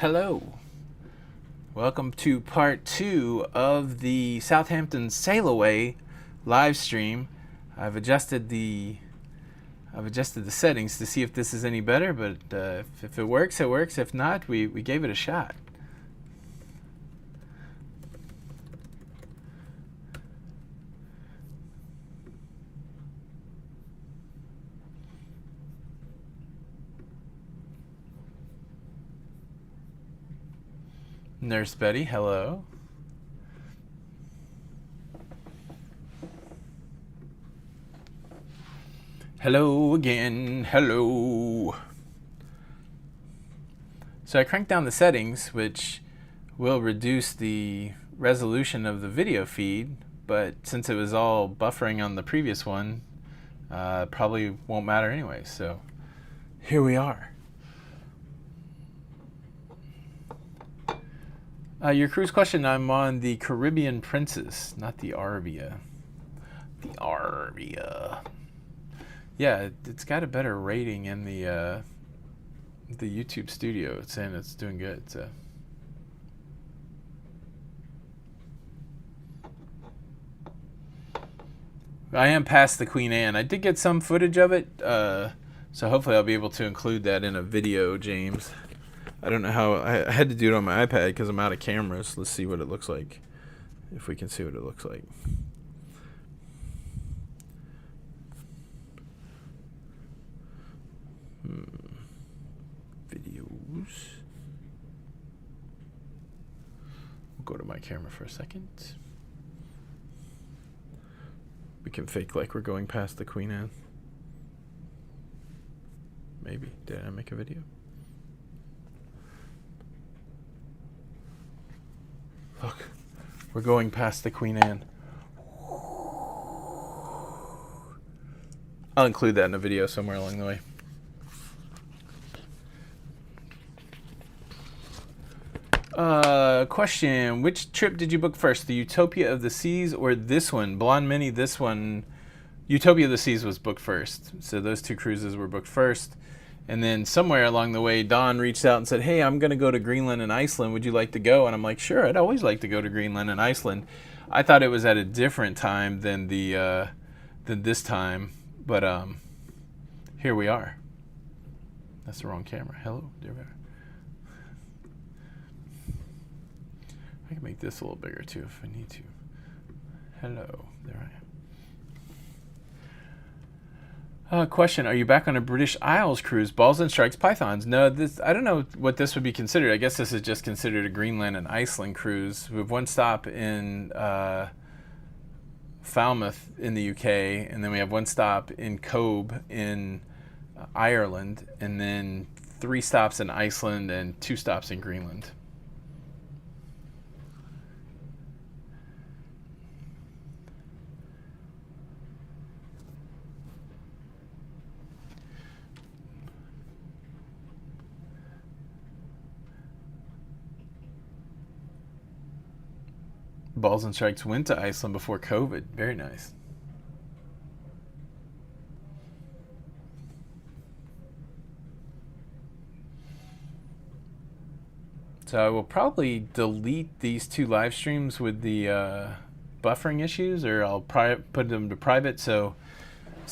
Hello. Welcome to part 2 of the Southampton Sail Away live stream. I've adjusted the settings to see if this is any better, but if it works, it works. If not, we gave it a shot. Nurse Betty, hello. Hello again, hello. So I cranked down the settings, which will reduce the resolution of the video feed, but since it was all buffering on the previous one, probably won't matter anyway, so here we are. Your cruise question, I'm on the Caribbean Princess, not the Arvia. The Arvia. Yeah, it's got a better rating in the YouTube studio. It's saying it's doing good. So. I am past the Queen Anne. I did get some footage of it, so hopefully I'll be able to include that in a video, James. I don't know how. I had to do it on my iPad because I'm out of cameras. Let's see what it looks like. If we can see what it looks like. Videos. We'll go to my camera for a second. We can fake like we're going past the Queen Anne. Maybe. Did I make a video? Look, we're going past the Queen Anne. I'll include that in a video somewhere along the way. Question, which trip did you book first? The Utopia of the Seas or this one? Blonde Minnie, this one. Utopia of the Seas was booked first. So those two cruises were booked first. And then somewhere along the way, Don reached out and said, hey, I'm going to go to Greenland and Iceland. Would you like to go? And I'm like, sure, I'd always like to go to Greenland and Iceland. I thought it was at a different time than than this time. But here we are. That's the wrong camera. Hello, there we are. I can make this a little bigger too if I need to. Hello, there I am. Question, are you back on a British Isles cruise? Balls and Strikes Pythons. No, I don't know what this would be considered. I guess this is just considered a Greenland and Iceland cruise. We have one stop in Falmouth in the UK, and then we have one stop in Cobh in Ireland, and then 3 stops in Iceland and 2 stops in Greenland. Balls and Strikes went to Iceland before COVID. Very nice. So I will probably delete these 2 live streams with the buffering issues, or I'll put them to private. So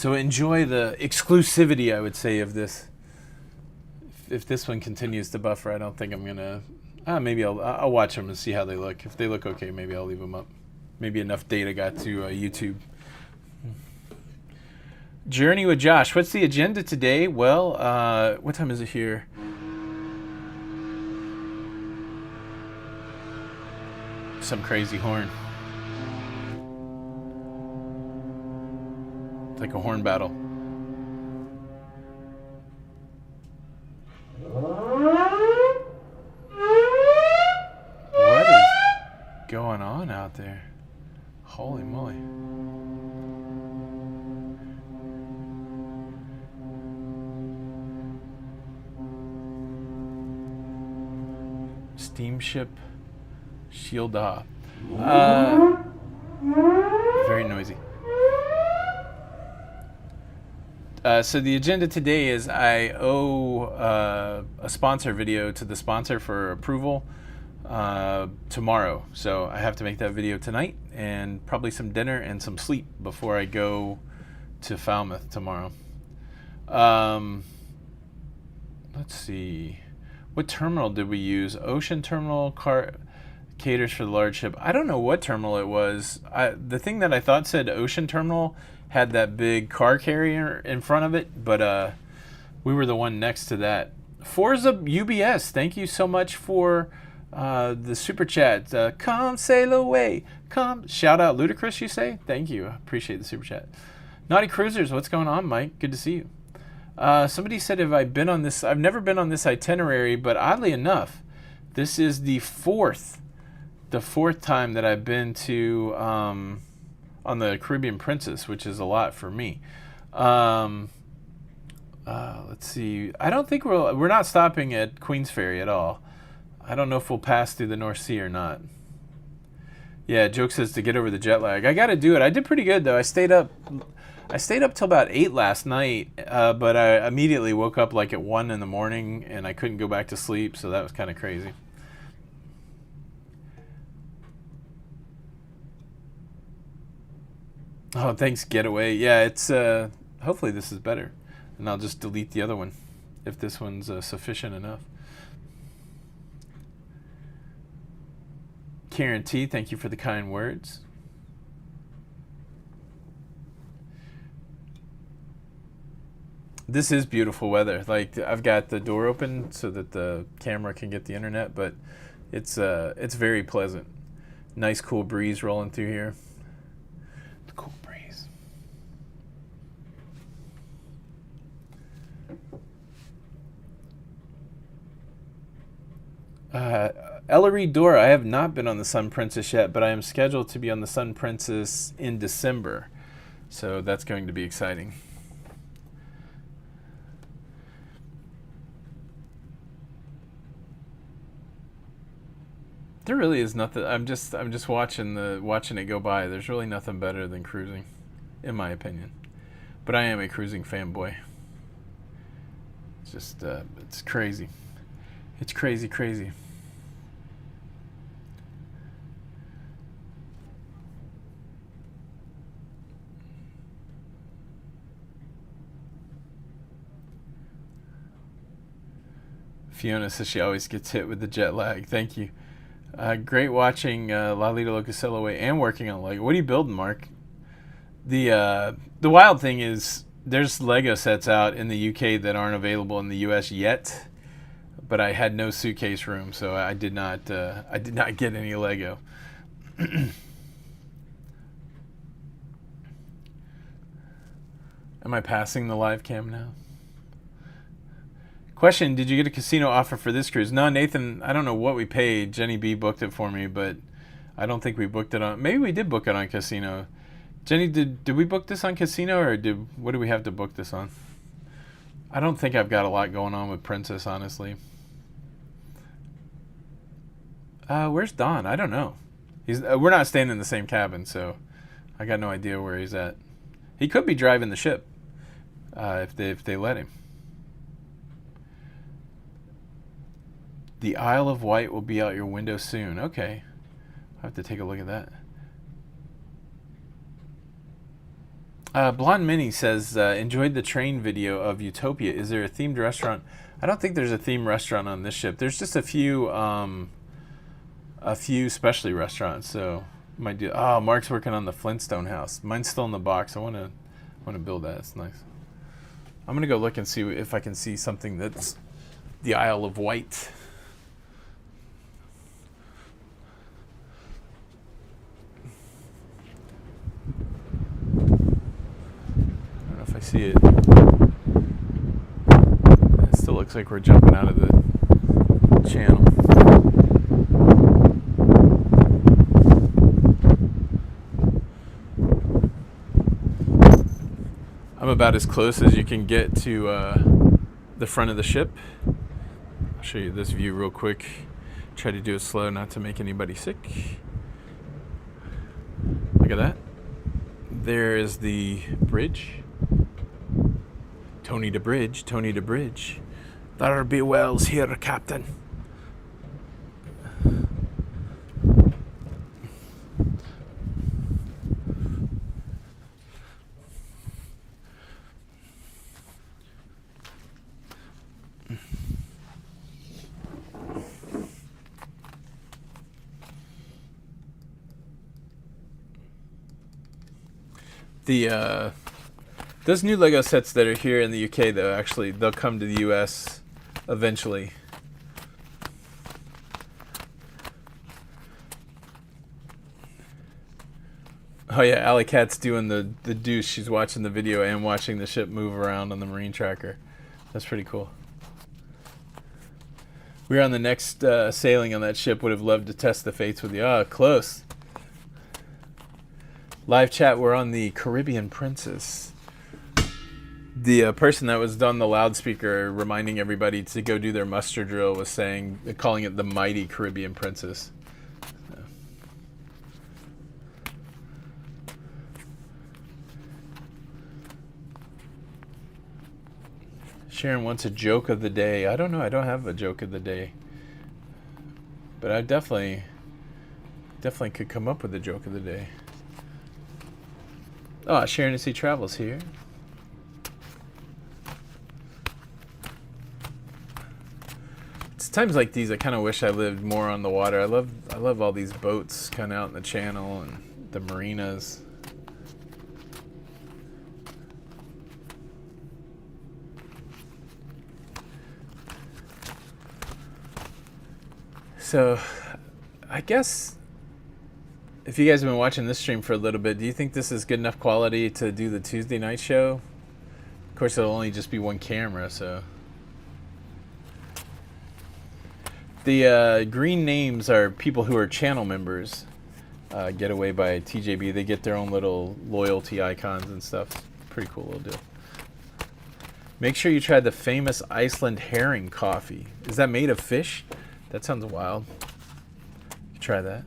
enjoy the exclusivity, I would say, of this. If this one continues to buffer, I don't think I'm gonna. Maybe I'll watch them and see how they look. If they look okay, maybe I'll leave them up. Maybe enough data got to YouTube. Journey with Josh. What's the agenda today? Well, what time is it here? Some crazy horn. It's like a horn battle. Going on out there? Holy moly. Steamship Shieldaw. Very noisy. So the agenda today is I owe a sponsor video to the sponsor for approval tomorrow. So I have to make that video tonight, and probably some dinner and some sleep before I go to Falmouth tomorrow. Let's see. What terminal did we use? Ocean terminal, caters for the large ship. I don't know what terminal it was. The thing that I thought said ocean terminal had that big car carrier in front of it, but we were the one next to that. Forza UBS, thank you so much for the super chat. Come sail away, come. Shout out Ludacris, you say? Thank you, I appreciate the super chat. Naughty Cruisers, what's going on, Mike? Good to see you. Somebody said, have I been on this? I've never been on this itinerary, but oddly enough, this is the fourth time that I've been to on the Caribbean Princess, which is a lot for me. Let's see. I don't think we're not stopping at Queens Ferry at all. I don't know if we'll pass through the North Sea or not. Yeah, Joke says to get over the jet lag. I got to do it. I did pretty good though. I stayed up till about 8 last night, but I immediately woke up like at 1 in the morning, and I couldn't go back to sleep, so that was kind of crazy. Oh, thanks, Getaway. Yeah, it's hopefully this is better, and I'll just delete the other one if this one's sufficient enough. Karen T, thank you for the kind words. This is beautiful weather. Like, I've got the door open so that the camera can get the internet, but it's very pleasant. Nice cool breeze rolling through here. The cool breeze. Ellery Dora, I have not been on the Sun Princess yet, but I am scheduled to be on the Sun Princess in December, so that's going to be exciting. There really is nothing. I'm just watching it go by. There's really nothing better than cruising, in my opinion. But I am a cruising fanboy. It's just it's crazy. It's crazy, crazy. Fiona says she always gets hit with the jet lag. Thank you. Great watching Lalita Locasello and working on Lego. What are you building, Mark? The wild thing is there's Lego sets out in the UK that aren't available in the US yet, but I had no suitcase room, so I did not get any Lego. Am I passing the live cam now? Question, did you get a casino offer for this cruise? No, Nathan, I don't know what we paid. Jenny B booked it for me, but I don't think we booked it on... Maybe we did book it on casino. Jenny, did we book this on casino, or what do we have to book this on? I don't think I've got a lot going on with Princess, honestly. Where's Don? I don't know. We're not staying in the same cabin, so I got no idea where he's at. He could be driving the ship, if they let him. The Isle of Wight will be out your window soon. Okay. I'll have to take a look at that. Blonde Minnie says, enjoyed the train video of Utopia. Is there a themed restaurant? I don't think there's a themed restaurant on this ship. There's just a few specialty restaurants. So might do. Oh, Mark's working on the Flintstone house. Mine's still in the box. I want to build that. It's nice. I'm gonna go look and see if I can see something that's the Isle of Wight. If I see it. It still looks like we're jumping out of the channel. I'm about as close as you can get to the front of the ship. I'll show you this view real quick. Try to do it slow, not to make anybody sick. Look at that. There is the bridge. Tony to bridge, Tony to bridge. There be wells here, Captain. Those new Lego sets that are here in the UK, though, actually, they'll come to the US eventually. Oh yeah, Alley Cat's doing the deuce. She's watching the video and watching the ship move around on the marine tracker. That's pretty cool. We were on the next sailing on that ship. Would have loved to test the fates with you. Oh, close. Live chat, we're on the Caribbean Princess. The person that was on the loudspeaker reminding everybody to go do their muster drill was calling it the Mighty Caribbean Princess. Sharon wants a joke of the day. I don't know. I don't have a joke of the day. But I definitely could come up with a joke of the day. Oh, Sharon to see travels here. It's times like these I kind of wish I lived more on the water. I love all these boats kind of out in the channel and the marinas. So, I guess if you guys have been watching this stream for a little bit, do you think this is good enough quality to do the Tuesday night show? Of course, it'll only just be one camera, so. The green names are people who are channel members. Getaway by TJB. They get their own little loyalty icons and stuff. Pretty cool little deal. Make sure you try the famous Iceland herring coffee. Is that made of fish? That sounds wild. Try that.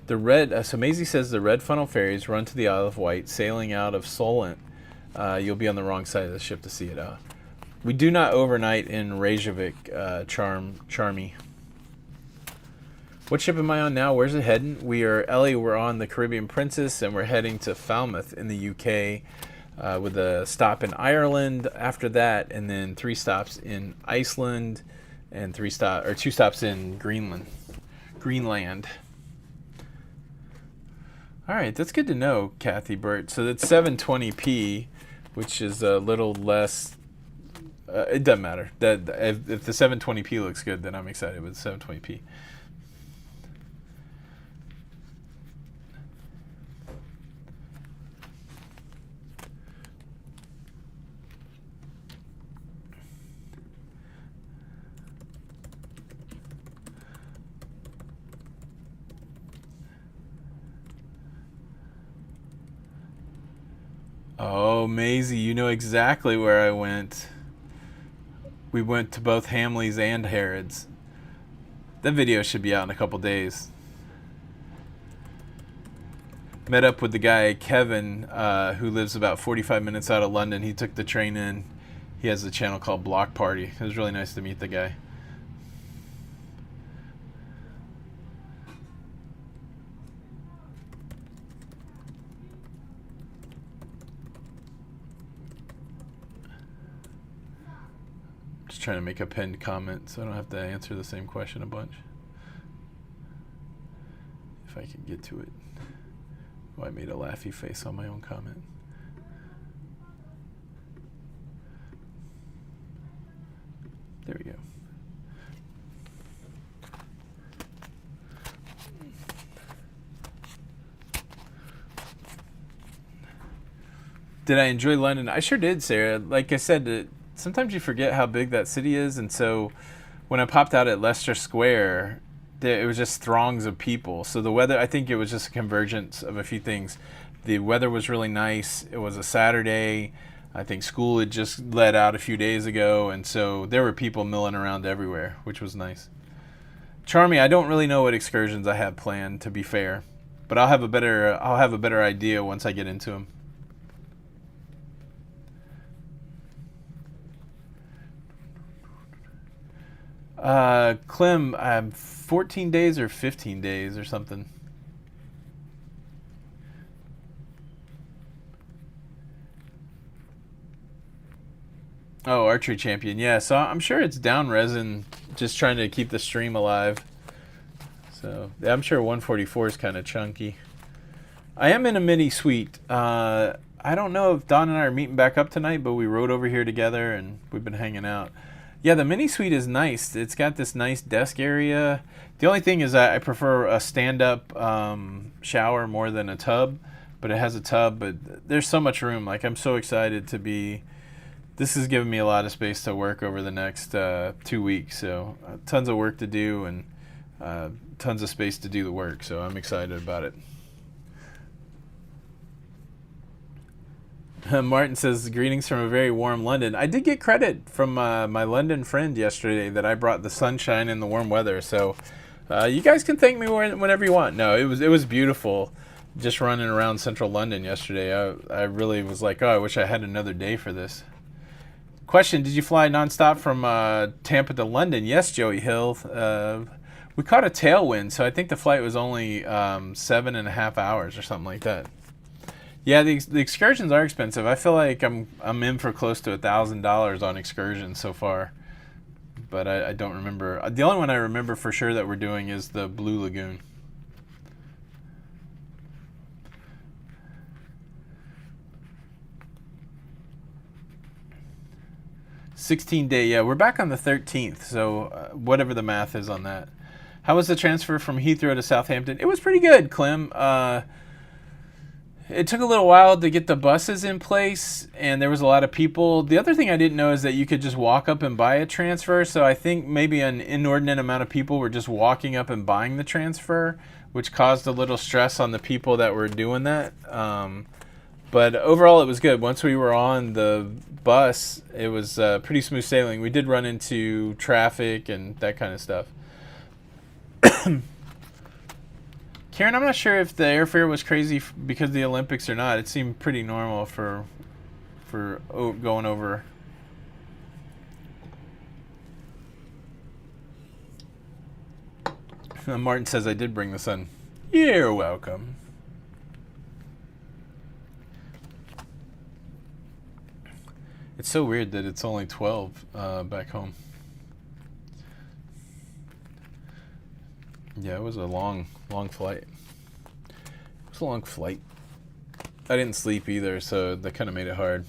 The red. So Maisie says the red funnel ferries run to the Isle of Wight, sailing out of Solent. You'll be on the wrong side of the ship to see it out. We do not overnight in Reykjavik, Charmy. What ship am I on now? Where's it heading? Ellie, we're on the Caribbean Princess, and we're heading to Falmouth in the UK with a stop in Ireland after that, and then 3 stops in Iceland and 2 stops in Greenland. All right, that's good to know, Kathy Burt. So that's 720p, which is a little less. It doesn't matter. If the 720p looks good, then I'm excited with 720p. Oh, Maisie, you know exactly where I went. We went to both Hamleys and Harrods. That video should be out in a couple days. Met up with the guy, Kevin, who lives about 45 minutes out of London. He took the train in. He has a channel called Block Party. It was really nice to meet the guy. Trying to make a pinned comment so I don't have to answer the same question a bunch. If I can get to it. Oh, I made a laughy face on my own comment. There we go. Did I enjoy London? I sure did, Sarah. Like I said, sometimes you forget how big that city is, and so when I popped out at Leicester Square, it was just throngs of people. So the weather, I think it was just a convergence of a few things. The weather was really nice. It was a Saturday. I think school had just let out a few days ago, and so there were people milling around everywhere, which was nice. Charmy, I don't really know what excursions I have planned, to be fair, but I'll have a better idea once I get into them. Clem, 14 days or 15 days or something. Oh, archery champion. Yeah, so I'm sure it's down resin, just trying to keep the stream alive. So yeah, I'm sure 144 is kind of chunky. I am in a mini suite. I don't know if Don and I are meeting back up tonight, but we rode over here together and we've been hanging out. Yeah, the mini suite is nice. It's got this nice desk area. The only thing is I prefer a stand-up shower more than a tub, but it has a tub. But there's so much room. Like, I'm so excited to be. This has given me a lot of space to work over the next 2 weeks. So tons of work to do and tons of space to do the work. So I'm excited about it. Martin says, greetings from a very warm London. I did get credit from my London friend yesterday that I brought the sunshine and the warm weather. So you guys can thank me whenever you want. No, it was beautiful just running around central London yesterday. I really was like, oh, I wish I had another day for this. Question, did you fly nonstop from Tampa to London? Yes, Joey Hill. We caught a tailwind, so I think the flight was only 7.5 hours or something like that. Yeah, the excursions are expensive. I feel like I'm in for close to $1,000 on excursions so far, but I don't remember. The only one I remember for sure that we're doing is the Blue Lagoon. $16-day. Yeah, we're back on the 13th. So whatever the math is on that. How was the transfer from Heathrow to Southampton? It was pretty good, Clem. It took a little while to get the buses in place, and there was a lot of people. The other thing I didn't know is that you could just walk up and buy a transfer, so I think maybe an inordinate amount of people were just walking up and buying the transfer, which caused a little stress on the people that were doing that. But overall, it was good. Once we were on the bus, it was pretty smooth sailing. We did run into traffic and that kind of stuff. Karen, I'm not sure if the airfare was crazy because of the Olympics or not. It seemed pretty normal for going over. Martin says I did bring the sun. You're welcome. It's so weird that it's only 12 back home. Yeah, it was a long flight. It was a long flight. I didn't sleep either, so that kind of made it hard.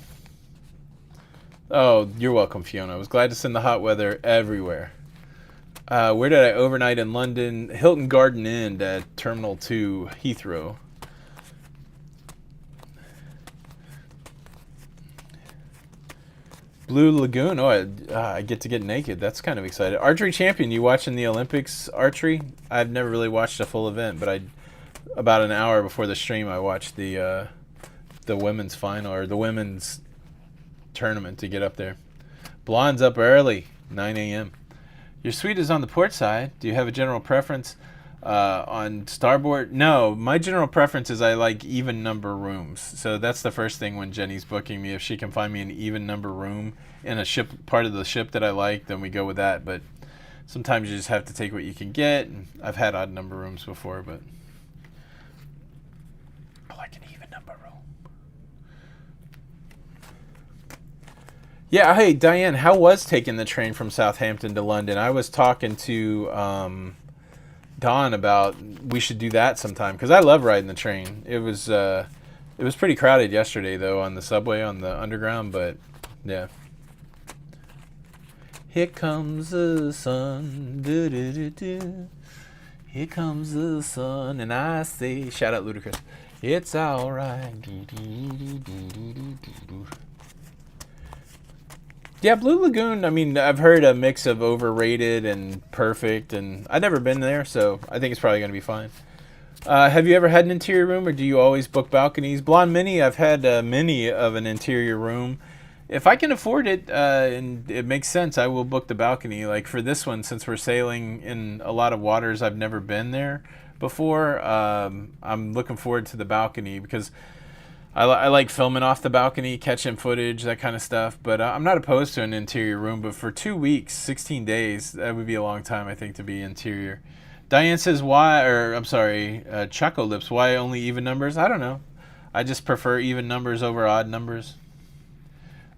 Oh, you're welcome, Fiona. I was glad to send the hot weather everywhere. Where did I overnight in London? Hilton Garden Inn at Terminal 2, Heathrow. Blue Lagoon. Oh, I get to get naked. That's kind of exciting. Archery champion. You watching the Olympics archery? I've never really watched a full event, but about an hour before the stream, I watched the women's final or the women's tournament to get up there. Blonde's up early, 9 a.m. Your suite is on the port side. Do you have a general preference on starboard? No, my general preference is I like even number rooms. So that's the first thing when Jenny's booking me. If she can find me an even number room in a ship, part of the ship that I like, then we go with that. But sometimes you just have to take what you can get. And I've had odd number rooms before, but I like an even number room. Yeah, hey, Diane, how was taking the train from Southampton to London? I was talking to Don about we should do that sometime because I love riding the train. It was pretty crowded yesterday, though, on the subway, on the underground, but yeah. Here comes the sun, do-do-do-do. Here comes the sun, and I say, shout out Ludacris, it's all right. Yeah, Blue Lagoon, I mean, I've heard a mix of overrated and perfect, and I've never been there, so I think it's probably going to be fine. Have you ever had an interior room, or do you always book balconies? Blonde Mini, I've had many of an interior room. If I can afford it, and it makes sense, I will book the balcony. Like for this one, since we're sailing in a lot of waters I've never been there before, I'm looking forward to the balcony because I like filming off the balcony, catching footage, that kind of stuff. But I'm not opposed to an interior room. But for 2 weeks, 16 days, that would be a long time, I think, to be interior. Diane says, why, or I'm sorry, Choco Lips, why only even numbers? I don't know. I just prefer even numbers over odd numbers.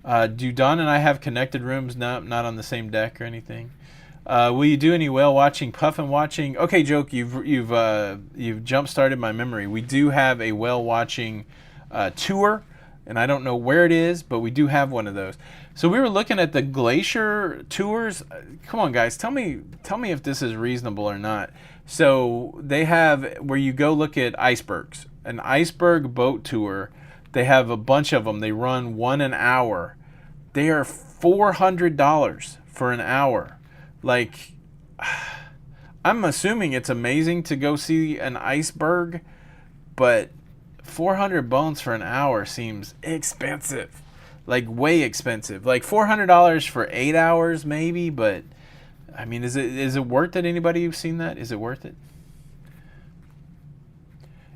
Do Don and I have connected rooms? No, not on the same deck or anything. Will you do any whale watching, puffin watching? Okay, Joke, you've jump started my memory. We do have a whale watching tour, and I don't know where it is, but we do have one of those. So we were looking at the glacier tours. Come on, guys, tell me if this is reasonable or not. So they have where you go look at icebergs, an iceberg boat tour. They have a bunch of them. They run an hour. They are $400 for an hour. Like, I'm assuming it's amazing to go see an iceberg, but 400 bones for an hour seems expensive. Like, way expensive. Like, $400 for 8 hours maybe, but I mean, is it worth it? Anybody who's seen that? Is it worth it?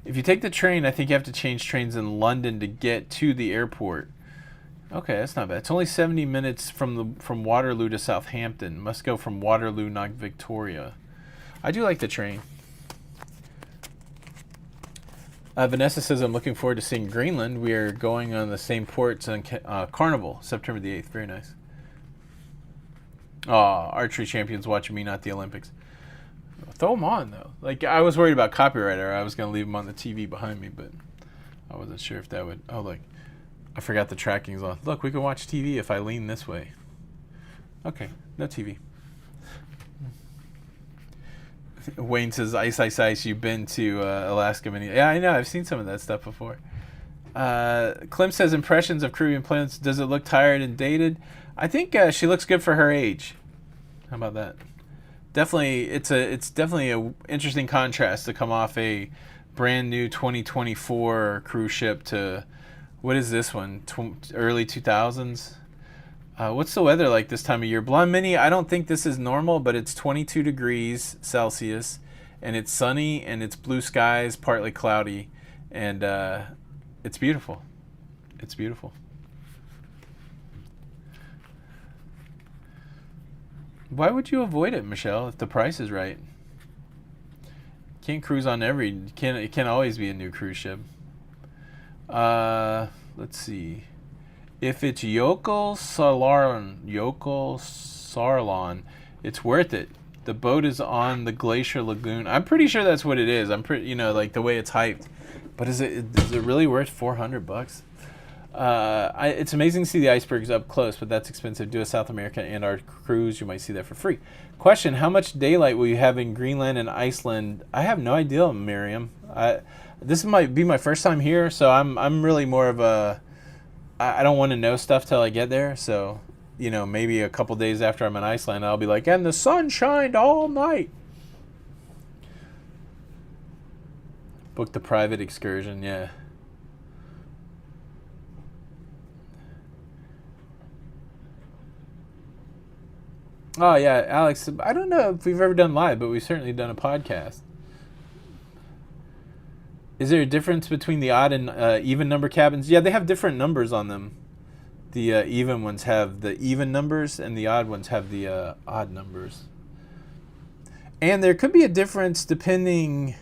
If you take the train, I think you have to change trains in London to get to the airport. Okay, that's not bad. It's only 70 minutes from Waterloo to Southampton. Must go from Waterloo, not Victoria. I do like the train. Vanessa says, I'm looking forward to seeing Greenland. We are going on the same ports on Carnival, September the 8th. Very nice. Archery champions watching me, not the Olympics. Throw them on, though. Like, I was worried about copyright, or I was going to leave them on the TV behind me, but I wasn't sure if that would... Oh, look. I forgot the tracking's on. Look, we can watch TV if I lean this way. Okay, no TV. Wayne says, ice, ice, ice, you've been to Alaska many... Yeah, I know. I've seen some of that stuff before. Clem says, impressions of Caribbean planets. Does it look tired and dated? I think she looks good for her age. How about that? Definitely, it's definitely a interesting contrast to come off a brand new 2024 cruise ship to... What is this one? Early 2000s? What's the weather like this time of year? Blonde Mini, I don't think this is normal, but it's 22 degrees Celsius, and it's sunny, and it's blue skies, partly cloudy, and it's beautiful. It's beautiful. Why would you avoid it, Michelle, if the price is right? Can't cruise on it can't always be a new cruise ship. Let's see. If it's Yokel Sarlon, it's worth it. The boat is on the Glacier Lagoon. I'm pretty sure that's what it is. I'm pretty, like the way it's hyped. But is it really worth $400? It's amazing to see the icebergs up close, but that's expensive. Do a South America and our cruise, you might see that for free. Question: how much daylight will you have in Greenland and Iceland? I have no idea, Miriam. This might be my first time here, so I'm really more of a... I don't want to know stuff till I get there, so, maybe a couple days after I'm in Iceland, I'll be like, and the sun shined all night. Book the private excursion, yeah. Oh, yeah, Alex, I don't know if we've ever done live, but we've certainly done a podcast. Is there a difference between the odd and even number cabins? Yeah, they have different numbers on them. The even ones have the even numbers, and the odd ones have the odd numbers. And there could be a difference depending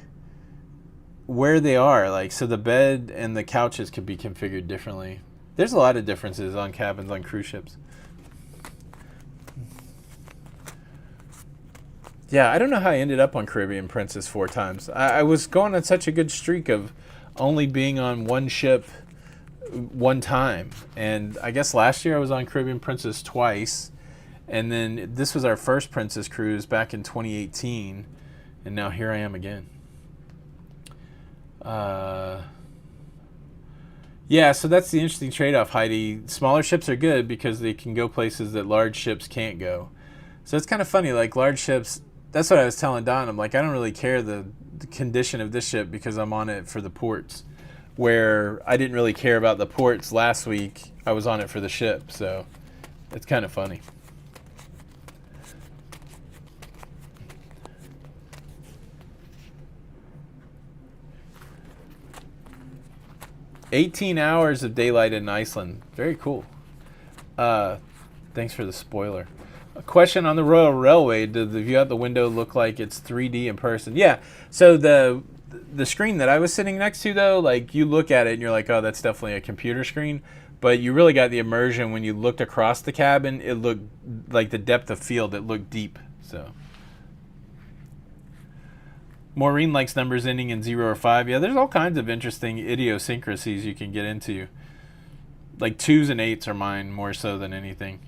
where they are. Like, so the bed and the couches could be configured differently. There's a lot of differences on cabins on cruise ships. Yeah, I don't know how I ended up on Caribbean Princess 4 times. I was going on such a good streak of only being on one ship one time. And I guess last year I was on Caribbean Princess twice. And then this was our first Princess cruise back in 2018. And now here I am again. Yeah, so that's the interesting trade-off, Heidi. Smaller ships are good because they can go places that large ships can't go. So it's kind of funny, like large ships... That's what I was telling Don. I'm like, I don't really care the condition of this ship because I'm on it for the ports. Where I didn't really care about the ports last week, I was on it for the ship. So it's kind of funny. 18 hours of daylight in Iceland. Very cool. Thanks for the spoiler. A question on the Royal Railway. Does the view out the window look like it's 3D in person? Yeah. So the screen that I was sitting next to, though, like you look at it and you're like, oh, that's definitely a computer screen. But you really got the immersion when you looked across the cabin. It looked like the depth of field. It looked deep. So Maureen likes numbers ending in 0 or 5. Yeah, there's all kinds of interesting idiosyncrasies you can get into. Like 2s and 8s are mine more so than anything.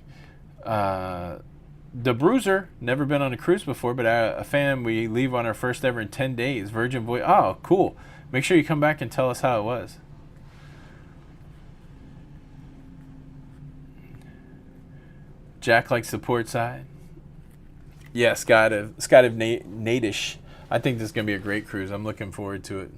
The Bruiser, never been on a cruise before, but a fan. We leave on our first ever in 10 days. Virgin Voyage. Oh, cool. Make sure you come back and tell us how it was. Jack likes the port side. Yeah, Scott of Natish. I think this is going to be a great cruise. I'm looking forward to it.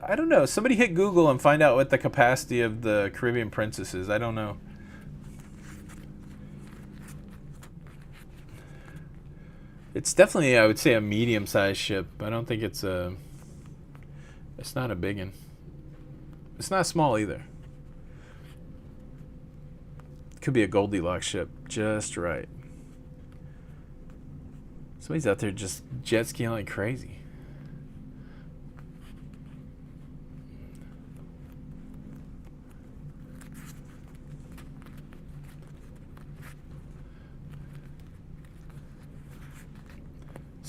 I don't know. Somebody hit Google and find out what the capacity of the Caribbean Princess is. I don't know. It's definitely, I would say, a medium-sized ship. I don't think it's a... It's not a big one. It's not small either. Could be a Goldilocks ship. Just right. Somebody's out there just jet skiing like crazy.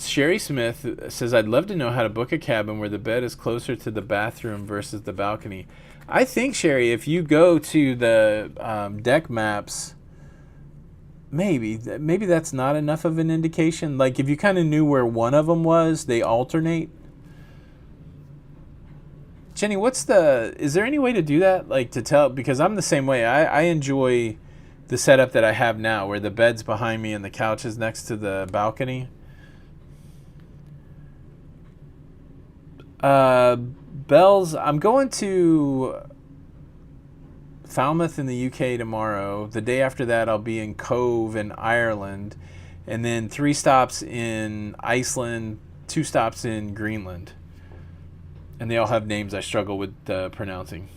Sherry Smith says, I'd love to know how to book a cabin where the bed is closer to the bathroom versus the balcony. I think, Sherry, if you go to the deck maps, maybe that's not enough of an indication. Like, if you kind of knew where one of them was, they alternate. Jenny, is there any way to do that? Like, to tell, because I'm the same way. I enjoy the setup that I have now, where the bed's behind me and the couch is next to the balcony. Bells, I'm going to Falmouth in the UK tomorrow. The day after that, I'll be in Cove in Ireland. And then 3 stops in Iceland, 2 stops in Greenland. And they all have names I struggle with pronouncing.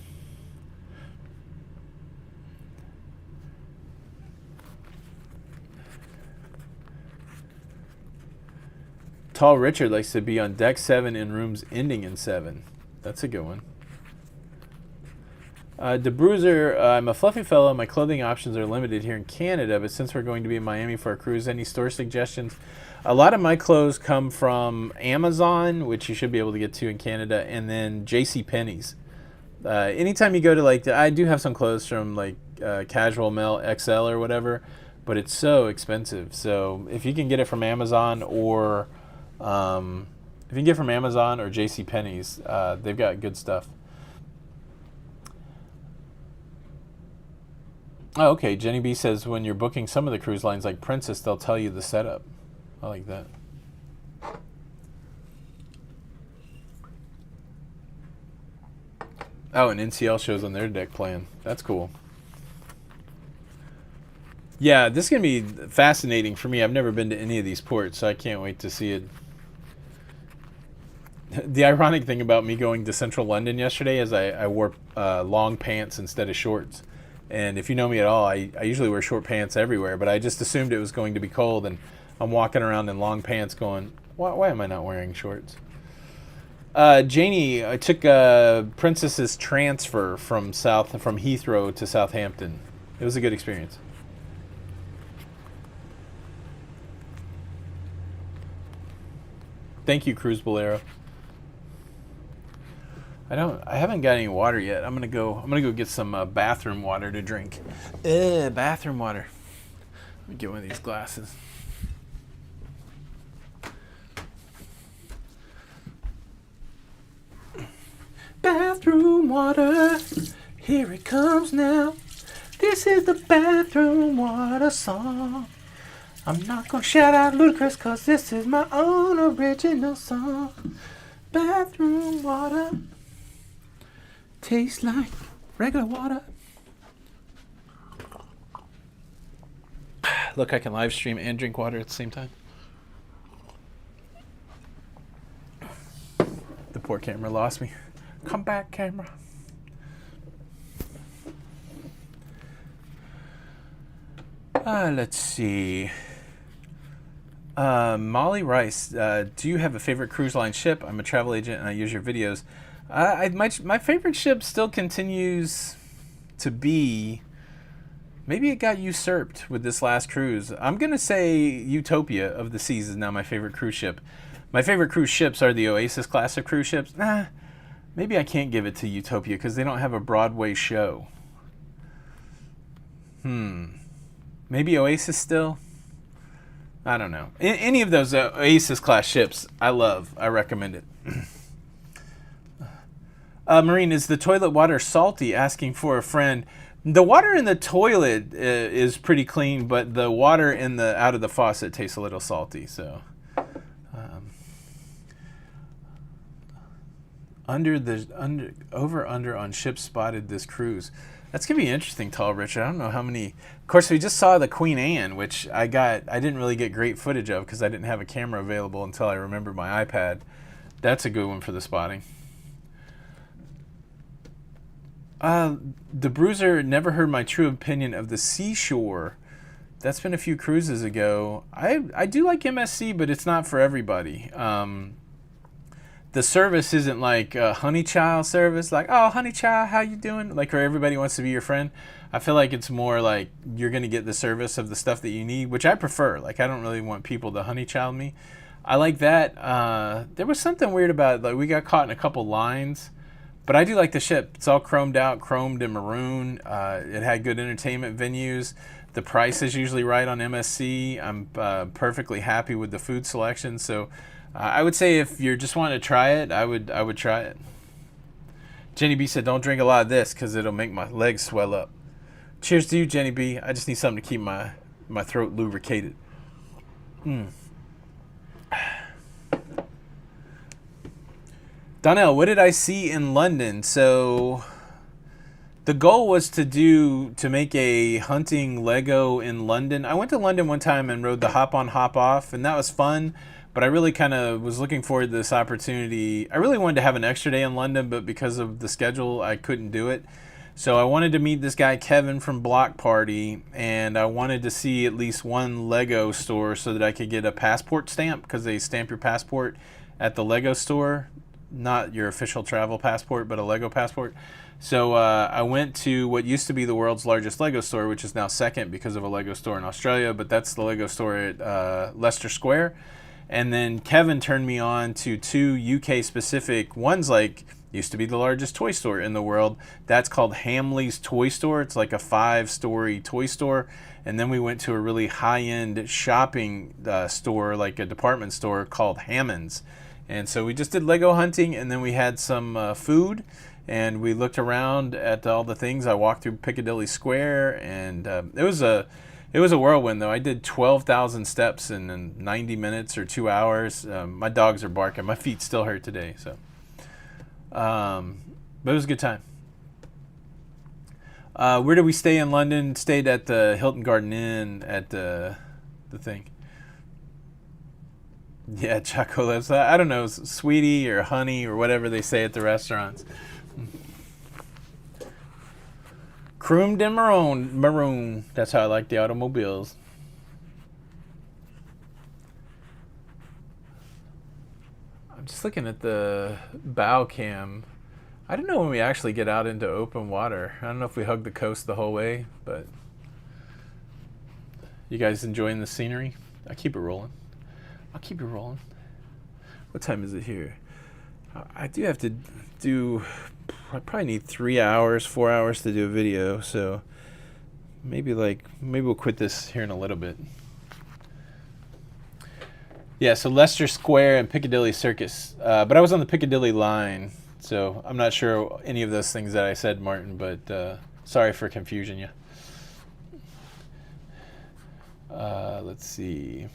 Tall Richard likes to be on deck 7 in rooms ending in 7. That's a good one. De Bruiser, I'm a fluffy fellow. My clothing options are limited here in Canada, but since we're going to be in Miami for a cruise, any store suggestions? A lot of my clothes come from Amazon, which you should be able to get to in Canada, and then JCPenney's. Anytime you go to, I do have some clothes from Casual Male XL or whatever, but it's so expensive. So if you can get it from Amazon or JCPenney's, they've got good stuff. Oh, okay. Jenny B says when you're booking some of the cruise lines like Princess, they'll tell you the setup. I like that. Oh, and NCL shows on their deck plan. That's cool. Yeah, this is going to be fascinating for me. I've never been to any of these ports, so I can't wait to see it. The ironic thing about me going to central London yesterday is I wore long pants instead of shorts. And if you know me at all, I usually wear short pants everywhere, but I just assumed it was going to be cold, and I'm walking around in long pants going, why am I not wearing shorts? Janie, I took Princess's transfer from Heathrow to Southampton. It was a good experience. Thank you, Cruise Bolero. I haven't got any water yet. I'm gonna go get some bathroom water to drink. Bathroom water. Let me get one of these glasses. Bathroom water, here it comes now. This is the bathroom water song. I'm not gonna shout out Ludacris, cause this is my own original song. Bathroom water tastes like regular water. Look, I can live stream and drink water at the same time. The poor camera lost me. Come back, camera. Let's see. Molly Rice, do you have a favorite cruise line ship? I'm a travel agent and I use your videos. My favorite ship still continues to be, maybe it got usurped with this last cruise. I'm going to say Utopia of the Seas is now my favorite cruise ship. My favorite cruise ships are the Oasis class of cruise ships. Maybe I can't give it to Utopia because they don't have a Broadway show. Maybe Oasis still? I don't know. Any of those Oasis class ships, I love. I recommend it. Marine, is the toilet water salty? Asking for a friend. The water in the toilet is pretty clean, but the water in the out of the faucet tastes a little salty. So, under on ships spotted this cruise. That's gonna be interesting, Tall Richard. I don't know how many. Of course, we just saw the Queen Anne, which I didn't really get great footage of because I didn't have a camera available until I remembered my iPad. That's a good one for the spotting. The Bruiser never heard my true opinion of the Seashore. That's been a few cruises ago. I do like MSC, but it's not for everybody. The service isn't like a honey child service, like, oh, honey child, how you doing? Like, where everybody wants to be your friend. I feel like it's more like you're going to get the service of the stuff that you need, which I prefer. Like, I don't really want people to honey child me. I like that. There was something weird about it. Like, we got caught in a couple lines, but I do like the ship. It's all chromed out, chromed and maroon. It had good entertainment venues. The price is usually right on MSC. I'm perfectly happy with the food selection. So I would say if you're just wanting to try it, I would try it. Jenny B said, don't drink a lot of this because it'll make my legs swell up. Cheers to you, Jenny B. I just need something to keep my throat lubricated. Donnell, what did I see in London? So the goal was to make a hunting Lego in London. I went to London one time and rode the hop on, hop off, and that was fun. But I really kind of was looking forward to this opportunity. I really wanted to have an extra day in London, but because of the schedule, I couldn't do it. So I wanted to meet this guy, Kevin, from Block Party, and I wanted to see at least one Lego store so that I could get a passport stamp, because they stamp your passport at the Lego store. Not your official travel passport, but a Lego passport. So I went to what used to be the world's largest Lego store, which is now second because of a Lego store in Australia, but that's the Lego store at Leicester Square. And then Kevin turned me on to two UK-specific ones, like used to be the largest toy store in the world. That's called Hamley's Toy Store. It's like a 5-story toy store. And then we went to a really high-end shopping store, like a department store called Hammond's. And so we just did Lego hunting, and then we had some food, and we looked around at all the things. I walked through Piccadilly Square, and it was a whirlwind, though. I did 12,000 steps in 90 minutes or 2 hours. My dogs are barking. My feet still hurt today. So, but it was a good time. Where did we stay in London? Stayed at the Hilton Garden Inn at the thing. Yeah, Choco lives. I don't know, sweetie or honey or whatever they say at the restaurants. Chromed and maroon. That's how I like the automobiles. I'm just looking at the bow cam. I don't know when we actually get out into open water. I don't know if we hug the coast the whole way, but you guys enjoying the scenery? I keep it rolling. I'll keep it rolling. What time is it here? I do have to do, I probably need 3 hours, 4 hours to do a video, so maybe we'll quit this here in a little bit. Yeah, so Leicester Square and Piccadilly Circus. But I was on the Piccadilly line, so I'm not sure any of those things that I said, Martin, but sorry for confusing you. Let's see.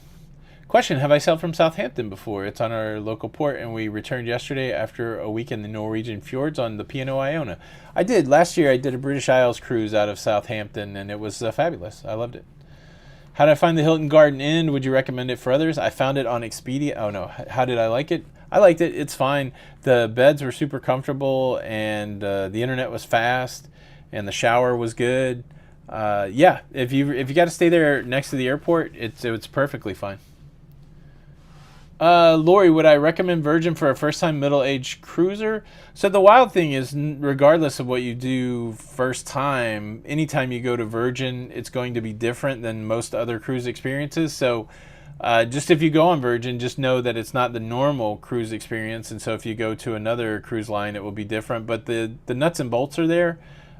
Question, have I sailed from Southampton before? It's on our local port, and we returned yesterday after a week in the Norwegian fjords on the P&O Iona. I did. Last year I did a British Isles cruise out of Southampton, and it was fabulous. I loved it. How did I find the Hilton Garden Inn? Would you recommend it for others? I found it on Expedia. Oh no, how did I like it? I liked it. It's fine. The beds were super comfortable, and the internet was fast, and the shower was good. Yeah, if you got to stay there next to the airport, it's perfectly fine. Lori, would I recommend Virgin for a first-time middle-aged cruiser? So the wild thing is, regardless of what you do first time, anytime you go to Virgin, it's going to be different than most other cruise experiences. So just if you go on Virgin, just know that it's not the normal cruise experience. And so if you go to another cruise line, it will be different. But the nuts and bolts are there.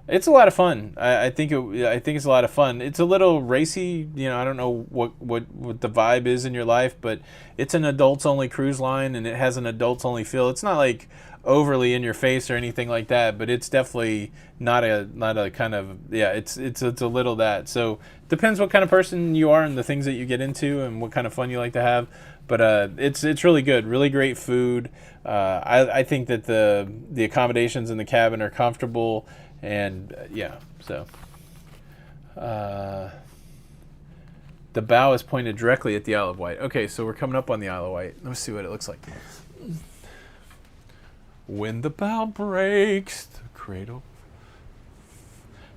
It's a lot of fun. I think it's a lot of fun. It's a little racy. I don't know what the vibe is in your life, but it's an adults only cruise line, and it has an adults only feel. It's not like overly in your face or anything like that, but it's definitely not a kind of, yeah. It's a little that. So depends what kind of person you are and the things that you get into and what kind of fun you like to have. But it's really good. Really great food. I think that the accommodations in the cabin are comfortable. And yeah, so the bow is pointed directly at the Isle of Wight. Okay, so we're coming up on the Isle of Wight. Let's see what it looks like. When the bow breaks, the cradle.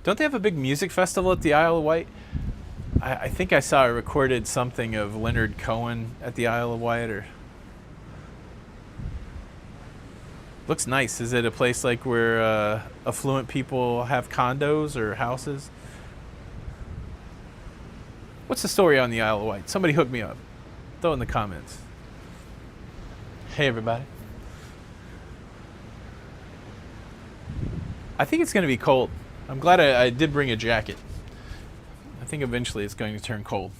Don't they have a big music festival at the Isle of Wight? I think I saw I recorded something of Leonard Cohen at the Isle of Wight, or looks nice. Is it a place like where affluent people have condos or houses? What's the story on the Isle of Wight? Somebody hook me up. Throw it in the comments. Hey, everybody. I think it's going to be cold. I'm glad I did bring a jacket. I think eventually it's going to turn cold.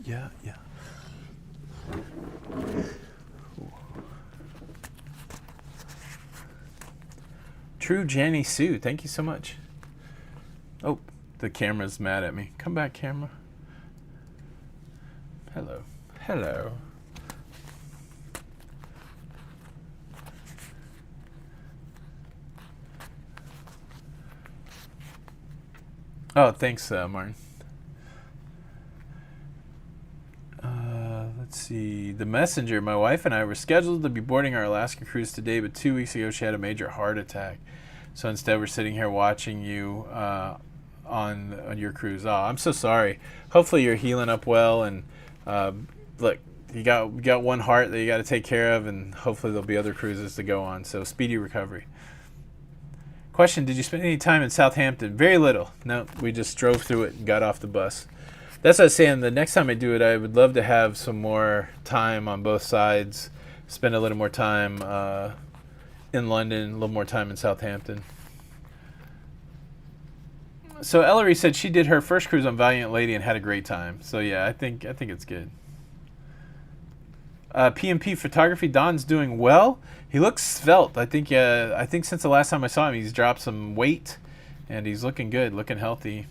Yeah. True Jenny Sue, thank you so much. Oh, the camera's mad at me. Come back, camera. Hello. Oh, thanks, Martin. Let's see. The Messenger. My wife and I were scheduled to be boarding our Alaska cruise today, but 2 weeks ago she had a major heart attack. So instead, we're sitting here watching you on your cruise. Oh, I'm so sorry. Hopefully, you're healing up well. And look, you got one heart that you got to take care of, and hopefully there'll be other cruises to go on. So speedy recovery. Question: did you spend any time in Southampton? Very little. No, we just drove through it and got off the bus. That's what I was saying. The next time I do it, I would love to have some more time on both sides. Spend a little more time in London, a little more time in Southampton. So Ellery said she did her first cruise on Valiant Lady and had a great time. So yeah, I think it's good. PMP Photography. Don's doing well. He looks svelte. I think since the last time I saw him, he's dropped some weight, and he's looking good, looking healthy,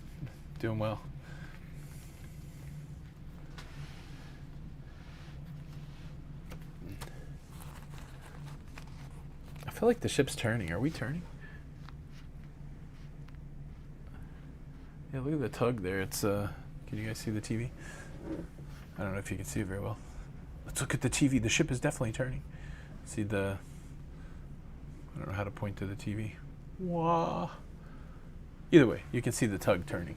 doing well. I feel like the ship's turning. Are we turning? Yeah, look at the tug there. It's can you guys see the TV? I don't know if you can see it very well. Let's look at the TV. The ship is definitely turning. See the... I don't know how to point to the TV. Wah. Either way, you can see the tug turning.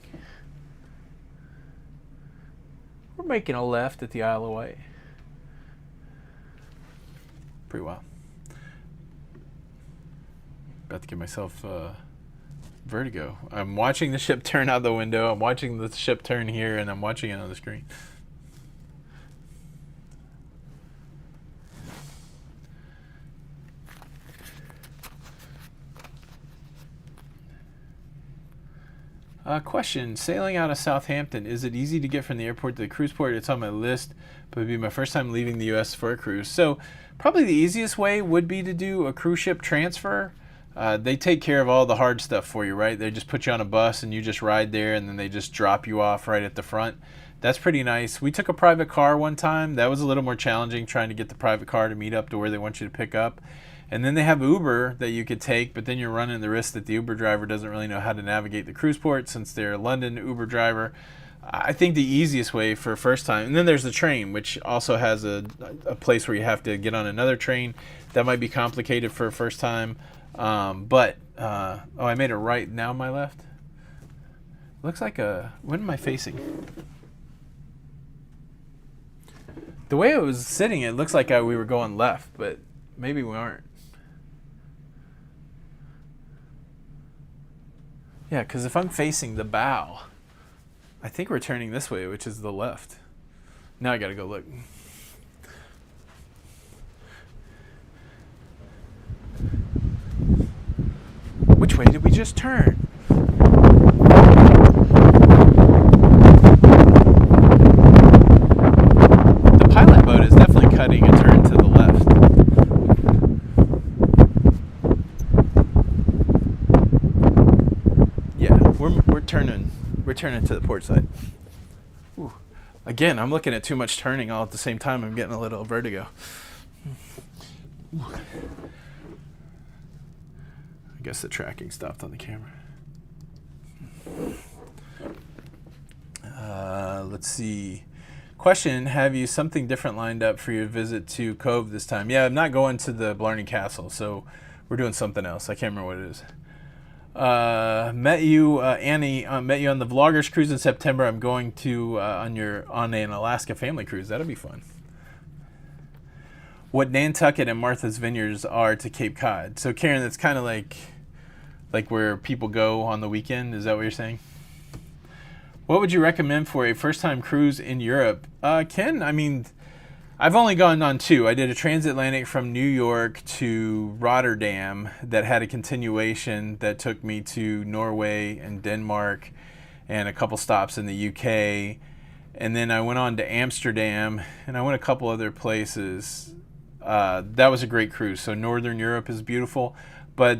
We're making a left at the Isle of Wight. Pretty wild. About to give myself vertigo. I'm watching the ship turn out the window. I'm watching the ship turn here, and I'm watching it on the screen. Question: sailing out of Southampton, is it easy to get from the airport to the cruise port? It's on my list, but it would be my first time leaving the U.S. for a cruise. So probably the easiest way would be to do a cruise ship transfer. They take care of all the hard stuff for you, right? They just put you on a bus and you just ride there, and then they just drop you off right at the front. That's pretty nice. We took a private car one time. That was a little more challenging, trying to get the private car to meet up to where they want you to pick up. And then they have Uber that you could take, but then you're running the risk that the Uber driver doesn't really know how to navigate the cruise port since they're a London Uber driver. I think the easiest way for first time, and then there's the train, which also has a place where you have to get on another train. That might be complicated for a first time. Oh, I made a right, now my left. Looks like what am I facing? The way it was sitting, it looks like we were going left, but maybe we aren't. Yeah, because if I'm facing the bow, I think we're turning this way, which is the left. Now I gotta go look. Which way did we just turn? The pilot boat is definitely cutting a turn to the left. Yeah, we're turning to the port side. Ooh. Again, I'm looking at too much turning all at the same time. I'm getting a little vertigo. Ooh. I guess the tracking stopped on the camera. Let's see. Question, have you something different lined up for your visit to Cove this time? Yeah, I'm not going to the Blarney Castle, so we're doing something else. I can't remember what it is. Met you, Annie, met you on the Vloggers Cruise in September. I'm going to on an Alaska family cruise. That'll be fun. What Nantucket and Martha's Vineyards are to Cape Cod. So Karen, that's kind of like where people go on the weekend. Is that what you're saying? What would you recommend for a first-time cruise in Europe? Ken, I mean, I've only gone on two. I did a transatlantic from New York to Rotterdam that had a continuation that took me to Norway and Denmark and a couple stops in the UK. And then I went on to Amsterdam and I went a couple other places. That was a great cruise. So Northern Europe is beautiful. But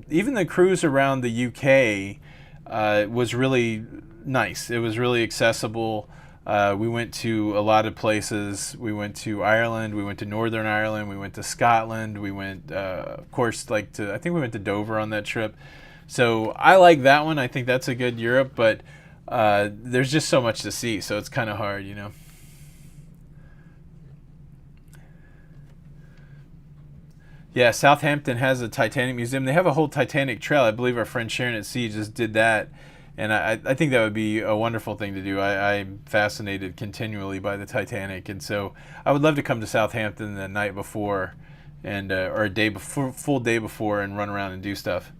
even the cruise around the UK was really nice. It was really accessible. We went to a lot of places. We went to Ireland. We went to Northern Ireland. We went to Scotland. We went, of course, I think we went to Dover on that trip. So I like that one. I think that's a good Europe, but there's just so much to see. So it's kind of hard, you know. Yeah, Southampton has a Titanic museum. They have a whole Titanic trail. I believe our friend Sharon at Sea just did that. And I think that would be a wonderful thing to do. I'm fascinated continually by the Titanic. And so I would love to come to Southampton the night before and or a day before, full day before, and run around and do stuff.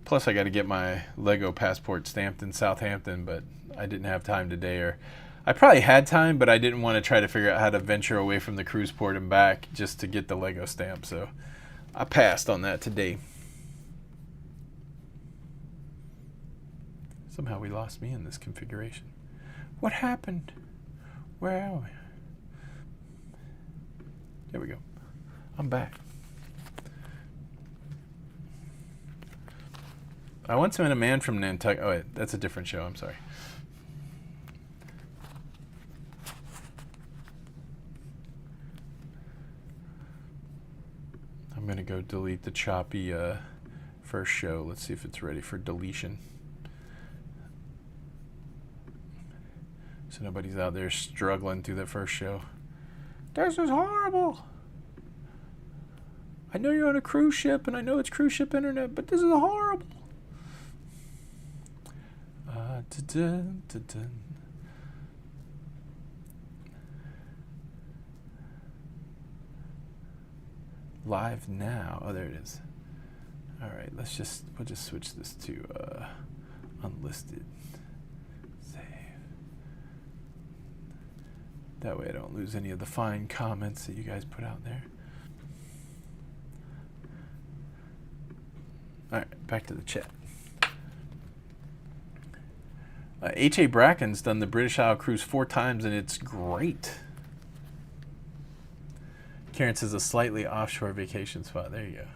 Plus, I got to get my Lego passport stamped in Southampton, but I didn't have time today. Or I probably had time, but I didn't want to try to figure out how to venture away from the cruise port and back just to get the Lego stamp. So I passed on that today. Somehow we lost me in this configuration. What happened? Where are we? There we go. I'm back. I once met a man from Nantucket. Oh, wait, that's a different show. I'm sorry. I'm going to go delete the choppy first show. Let's see if it's ready for deletion. So nobody's out there struggling through that first show. This is horrible. I know you're on a cruise ship, and I know it's cruise ship internet, but this is horrible. Live now. Oh, there it is. All right, we'll just switch this to unlisted. That way I don't lose any of the fine comments that you guys put out there. All right, back to the chat. H.A. Bracken's done the British Isle cruise 4 times, and it's great. Karen says a slightly offshore vacation spot. There you go.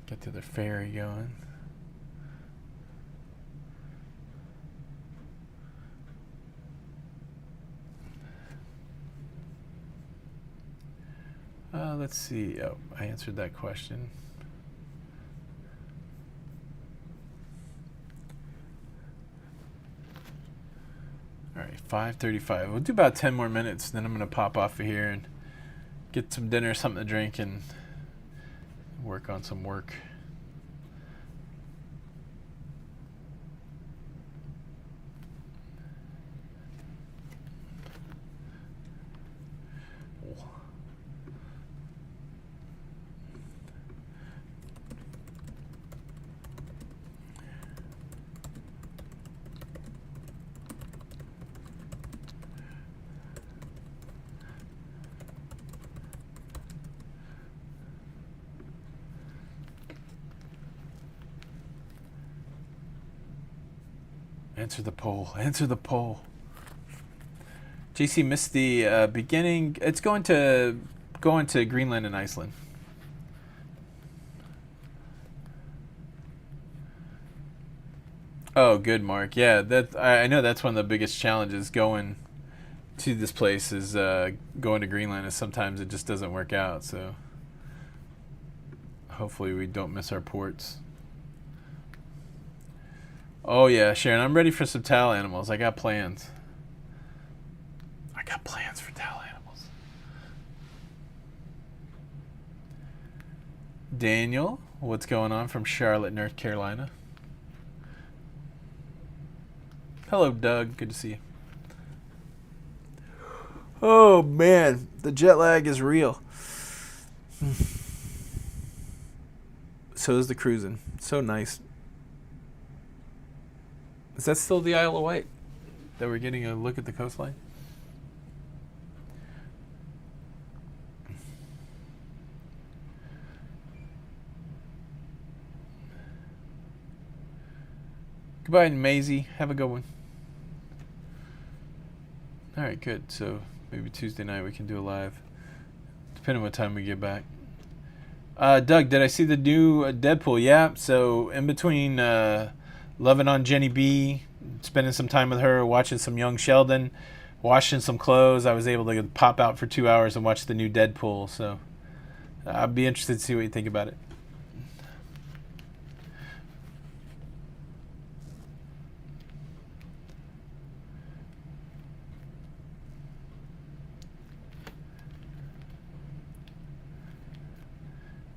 Get the other ferry going. Let's see. Oh, I answered that question. All right, 5:35. We'll do about 10 more minutes, then I'm going to pop off of here and get some dinner, something to drink, and work on some work. Answer the poll. Answer the poll. JC missed the beginning. It's going to Greenland and Iceland. Oh, good, Mark. Yeah, that I know that's one of the biggest challenges going to this place is going to Greenland. Is sometimes it just doesn't work out. So hopefully we don't miss our ports. Oh yeah, Sharon, I'm ready for some towel animals. I got plans. I got plans for towel animals. Daniel, what's going on from Charlotte, North Carolina? Hello, Doug. Good to see you. Oh man, the jet lag is real. So is the cruising. So nice. Is that still the Isle of Wight that we're getting a look at the coastline? Goodbye, Maisie. Have a good one. All right, good. So maybe Tuesday night we can do a live, depending on what time we get back. Doug, did I see the new Deadpool? Yeah. So in between loving on Jenny B, spending some time with her, watching some Young Sheldon, washing some clothes, I was able to pop out for 2 hours and watch the new Deadpool. So I'd be interested to see what you think about it.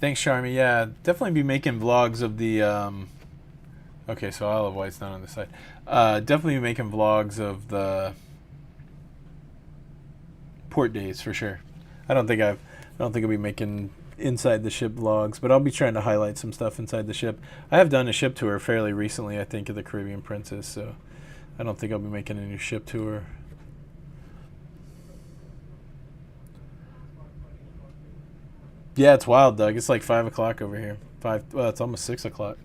Thanks, Charmy. Yeah, definitely be making vlogs of the... okay, so Isle of Wight's not on this side. Definitely be making vlogs of the port days for sure. I don't think I'll be making inside the ship vlogs, but I'll be trying to highlight some stuff inside the ship. I have done a ship tour fairly recently, I think, of the Caribbean Princess, so I don't think I'll be making a new ship tour. Yeah, it's wild, Doug. It's like 5 o'clock over here. Well, it's almost 6 o'clock.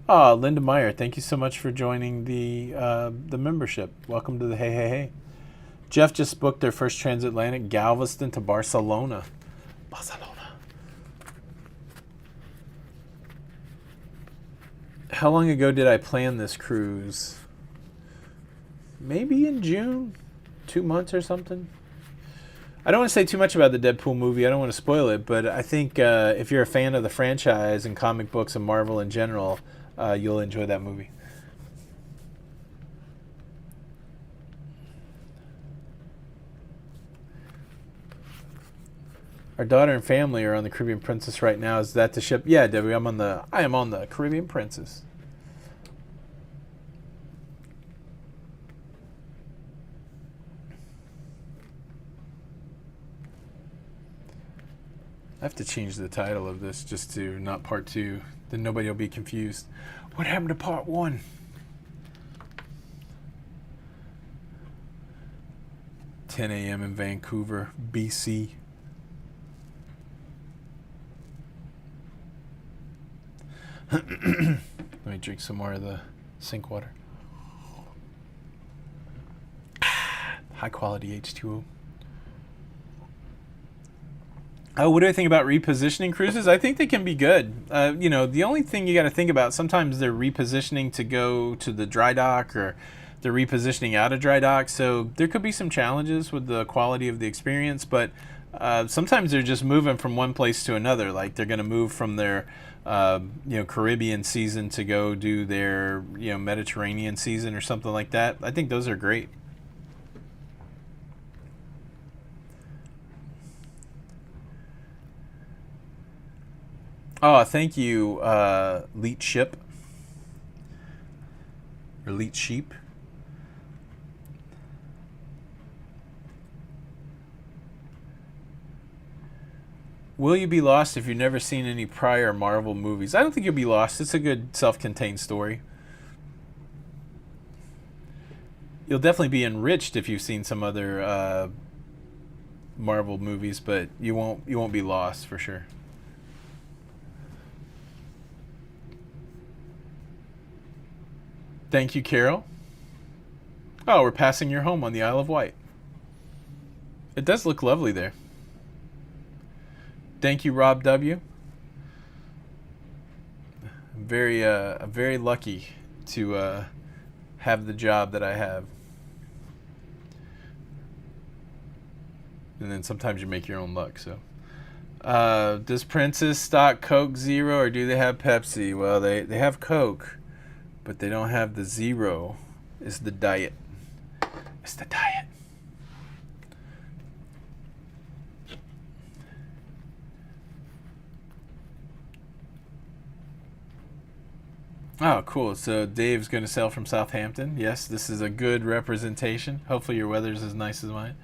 Linda Meyer, thank you so much for joining the membership. Welcome to the Hey Hey Hey. Jeff just booked their first transatlantic Galveston to Barcelona. Barcelona. How long ago did I plan this cruise? Maybe in June? 2 months or something? I don't want to say too much about the Deadpool movie. I don't want to spoil it, but I think if you're a fan of the franchise and comic books and Marvel in general, you'll enjoy that movie. Our daughter and family are on the Caribbean Princess right now. Is that the ship? Yeah, Debbie, I am on the Caribbean Princess. I have to change the title of this just to not part 2. Then nobody will be confused. What happened to part 1? $10 a.m. in Vancouver, BC. Let me drink some more of the sink water. High quality H2O. Oh, what do I think about repositioning cruises? I think they can be good. The only thing you got to think about, sometimes they're repositioning to go to the dry dock, or they're repositioning out of dry dock, so there could be some challenges with the quality of the experience, but sometimes they're just moving from one place to another. Like they're going to move from their Caribbean season to go do their Mediterranean season or something like that. I think those are great. Oh, thank you, Leet Ship or Leet Sheep. Will you be lost if you've never seen any prior Marvel movies? I don't think you'll be lost. It's a good self-contained story. You'll definitely be enriched if you've seen some other Marvel movies, but you won't be lost for sure. Thank you, Carol. Oh, we're passing your home on the Isle of Wight. It does look lovely there. Thank you, Rob W. I'm very lucky to have the job that I have. And then sometimes you make your own luck. So, does Princess stock Coke Zero or do they have Pepsi? Well, they have Coke, but they don't have the Zero. It's the diet. It's the diet. Oh, cool. So Dave's going to sail from Southampton. Yes, this is a good representation. Hopefully your weather's as nice as mine.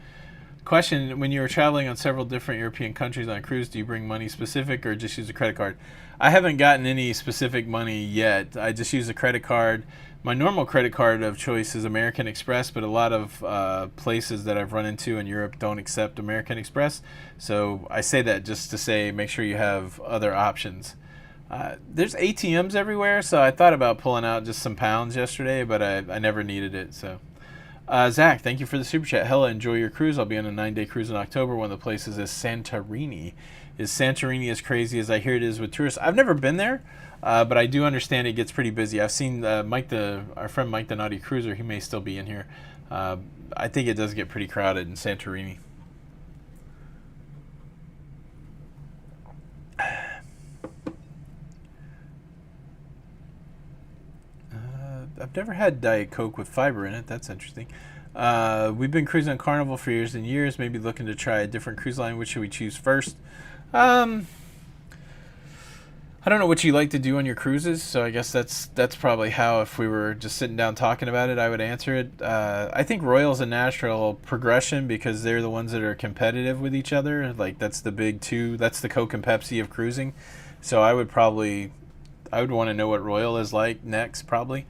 Question, when you were traveling on several different European countries on a cruise, do you bring money specific or just use a credit card? I haven't gotten any specific money yet. I just use a credit card. My normal credit card of choice is American Express, but a lot of places that I've run into in Europe don't accept American Express. So I say that just to say make sure you have other options. There's ATMs everywhere, so I thought about pulling out just some pounds yesterday, but I never needed it. So, Zach, thank you for the super chat. Hella, enjoy your cruise. I'll be on a 9-day cruise in October. One of the places is Santorini. Is Santorini as crazy as I hear it is with tourists? I've never been there, but I do understand it gets pretty busy. I've seen our friend Mike the Naughty Cruiser. He may still be in here. I think it does get pretty crowded in Santorini. I've never had Diet Coke with fiber in it. That's interesting. We've been cruising on Carnival for years and years. Maybe looking to try a different cruise line. Which should we choose first? I don't know what you like to do on your cruises, so I guess that's probably how, if we were just sitting down talking about it, I would answer it. I think Royal's a natural progression because they're the ones that are competitive with each other. Like that's the big two. That's the Coke and Pepsi of cruising. So I would want to know what Royal is like next, probably.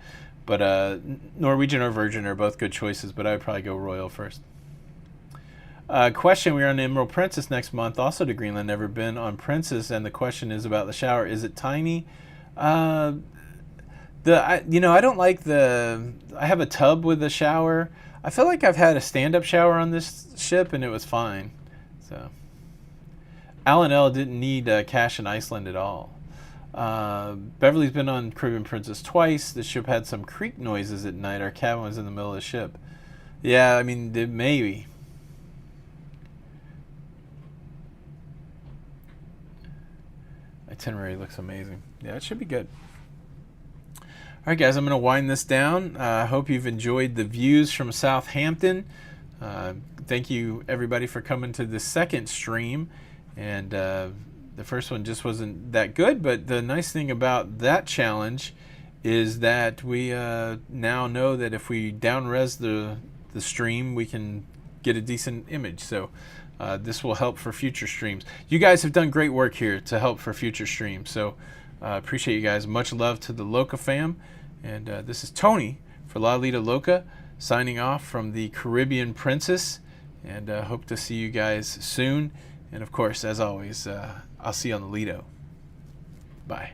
But Norwegian or Virgin are both good choices, but I would probably go Royal first. Question, we are on Emerald Princess next month, also to Greenland. Never been on Princess, and the question is about the shower. Is it tiny? I don't like I have a tub with a shower. I feel like I've had a stand-up shower on this ship, and it was fine. So, Alan L. didn't need cash in Iceland at all. Beverly's been on Caribbean Princess twice. The ship had some creak noises at night. Our cabin was in the middle of the ship. Yeah, I mean, maybe. Itinerary looks amazing. Yeah, it should be good. All right, guys, I'm going to wind this down. I hope you've enjoyed the views from Southampton. Thank you, everybody, for coming to the second stream. And the first one just wasn't that good, but the nice thing about that challenge is that we now know that if we down-res the stream, we can get a decent image. So this will help for future streams. You guys have done great work here to help for future streams. So appreciate you guys. Much love to the Loca fam. And this is Tony for La Lita Loca signing off from the Caribbean Princess. And hope to see you guys soon. And of course, as always, I'll see you on the Lido. Bye.